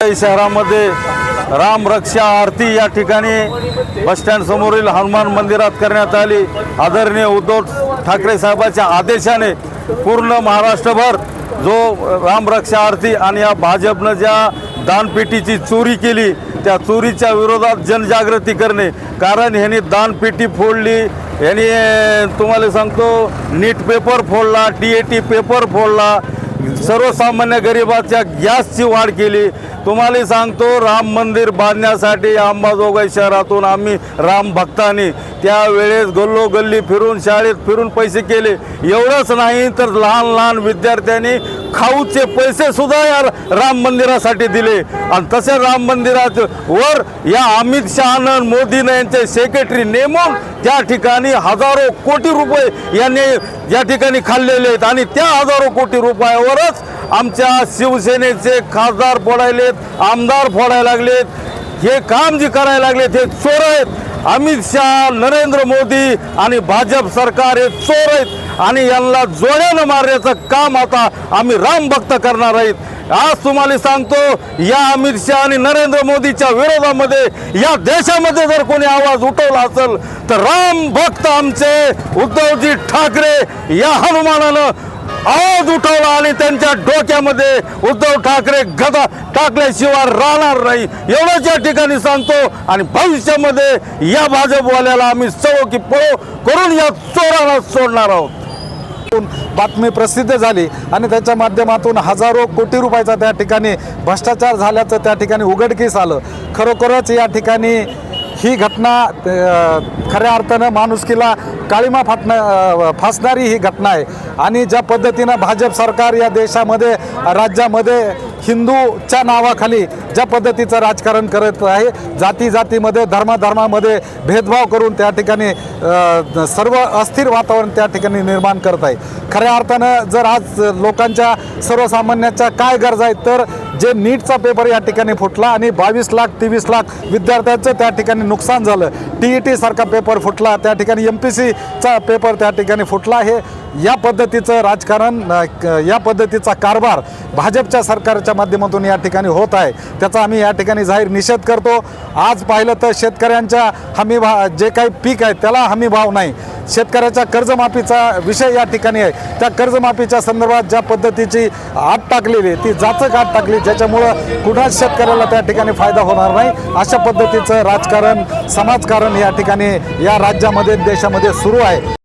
शहरामध्ये राम रक्षा आरती या ठिकाणी बस स्टँड समोरील हनुमान मंदिरात करण्यात आली। आदरणीय उद्धव ठाकरे साहेबांच्या आदेशाने पूर्ण महाराष्ट्रभर जो राम रक्षा आरती आणि या भाजपने ज्या दानपेटीची चोरी केली त्या चोरीच्या विरोधात जनजागृती करणे, कारण ह्यांनी दानपेटी फोडली, ह्यांनी तुम्हाला सांगतो नीट पेपर फोडला, TAT पेपर फोडला, सर्वसामान्य गरिबाच्या गॅसची वाढ केली। तुम्हाला सांगतो राम मंदिर बांधण्यासाठी अंबाजोगाई शहरातून आम्ही राम भक्तांनी त्यावेळेस गल्लोगल्ली फिरून शाळेत फिरून पैसे केले। एवढंच नाही तर लहान लहान विद्यार्थ्यांनी खाऊचे पैसे सुद्धा या राम मंदिरासाठी दिले। आणि तसे राम मंदिरात वर या अमित शहानं मोदीनं यांचे सेक्रेटरी नेमून त्या ठिकाणी हजारो कोटी रुपये यांनी या ठिकाणी खाल्लेले आहेत। आणि त्या हजारो कोटी रुपयावरच आमच्या शिवसेनेचे खासदार फोडायलेत, आमदार फोडायला लागलेत। हे काम जे करायला लागलेत हे चोर आहेत। अमित शहा, नरेंद्र मोदी आणि भाजप सरकार हे चोर आहेत आणि यांना जोड्यानं मारण्याचं काम आता आम्ही राम भक्त करणार आहेत। आज तुम्हाला सांगतो या अमित शहा आणि नरेंद्र मोदीच्या विरोधामध्ये या देशामध्ये जर कोणी आवाज उठवला असेल तर राम भक्त आमचे उद्धवजी ठाकरे या हनुमानानं आवाज उठवला आणि त्यांच्या डोक्यामध्ये उद्धव ठाकरे गदा टाकल्याशिवाय राहणार नाही एवढंच या ठिकाणी सांगतो। आणि भविष्यामध्ये या भाजपवाल्याला आम्ही सवो की पळो करून या चोरांना सोडणार आहोत। बातमी प्रसिद्ध झाली आणि त्याच्या माध्यमातून हजारो कोटी रुपयाचा त्या ठिकाणी भ्रष्टाचार झाल्याचं त्या ठिकाणी उघडकीस आलं। खरोखरच या ठिकाणी ही घटना खऱ्या अर्थानं माणुसकीला काळीमा फासणारी ही घटना आहे। आणि ज्या पद्धतीनं भाजप सरकार या देशामध्ये राज्यामध्ये हिंदूच्या नावाखाली ज्या पद्धतीचं राजकारण करत आहे, जाती जातीमध्ये धर्मामध्ये भेदभाव करून त्या ठिकाणी सर्व अस्थिर वातावरण त्या ठिकाणी निर्माण करत आहे। खऱ्या अर्थानं जर आज लोकांच्या सर्वसामान्यांच्या काय गरजा आहेत तर जे नीटचा पेपर या ठिकाणी फुटला आणि 22 लाख 23 लाख विद्यार्थ्यांचं त्या ठिकाणी नुकसान झालं, TET सारखा पेपर फुटला, त्या ठिकाणी MPSCचा पेपर त्या ठिकाणी फुटला। हे या पद्धतीचं राजकारण, या पद्धतीचा कारभार भाजपच्या सरकारच्या माध्यमातून या ठिकाणी होत आहे, त्याचा आम्ही या ठिकाणी जाहीर निषेध करतो। आज पाहिलं तर शेतकऱ्यांच्या हमी जे काही पीक आहे त्याला हमी भाव नाही, शेतकऱ्याच्या कर्जमाफीचा विषय या ठिकाणी आहे, त्या कर्जमाफीच्या संदर्भात ज्या पद्धतीची आट टाकलेली ती जाचक आट टाकली ज्याच्यामुळं कुणाच शेतकऱ्याला त्या ठिकाणी फायदा होणार नाही, अशा पद्धतीचं राजकारण समाजकारण या ठिकाणी या राज्यामध्ये देशामध्ये सुरू आहे।